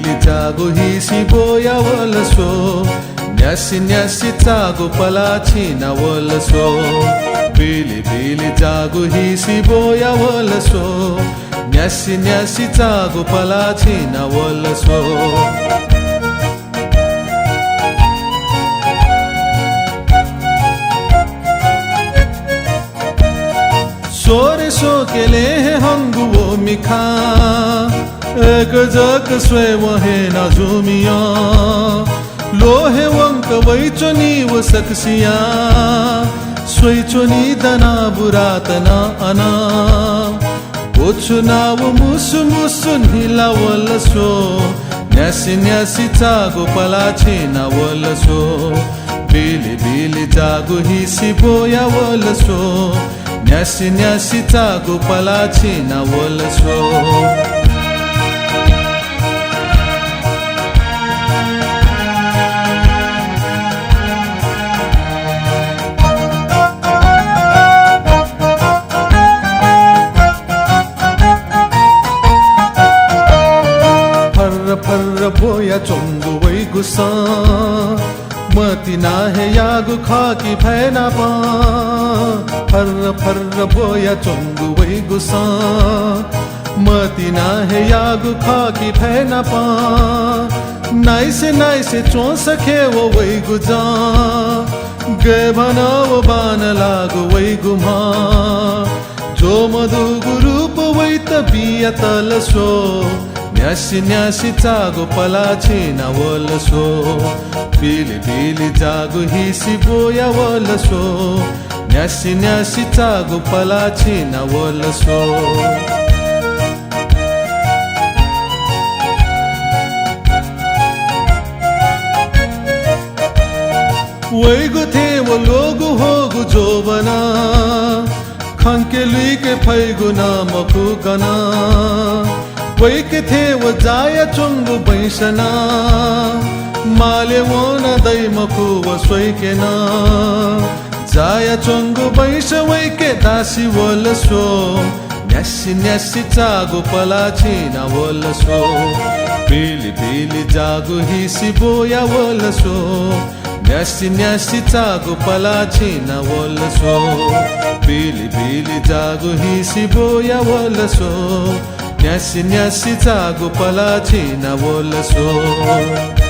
bili jago hisi boya wala so nyasi nyasi tago palachi na wala so bili bili jago hisi boya wala so nyasi nyasi tago palachi na wala so सोरे so के ले हंगु वो मिखा एक जग स्वे वहे ना झूमिया लोहे वंक वही चुनी वो सक्सिया स्वे चुनी दना बुरातना अना उचुना वो मुसु मुसु नीला वलसो न्यासी न्यासी चागो पलाची ना वलसो बिली बिली जागो हिसी बोया वलसो nyasi nyasi tago palachi na walaso farra boya chongu wai gusa mati na hai yagu khaki bhaina pa Farr बोया चोंगु वही गुसा मती ना है यागु खाकी फैना पा नाई से चो सखे वो वही गुजा गे बना वो बान लागु वही गुमा जो मधु गुरूप वही तबिया तलसो न्यासी न्यासी चागु पलाची ना वलसो बिली बिली जागु हिसी बोया वलसो न्यासी न्यासी चागो पलाची ना वलसो वैगु थे वो लोगु होगु जो बना खंके लुई के फैगु ना मकु गना वैके थे वो जाया चुंगु बैसना माले वो न दै मकु वो सोई के ना जाया चोंगु बैस वैके दासी वलसो न्यासी न्यासी चागो पलाची ना वलसो बिली बिली जागो हिसी बोया वलसो न्यासी न्यासी चागो पलाची ना वलसो बिली बिली जागो हिसी बोया वलसो न्यासी न्यासी चागो पलाची ना वलसो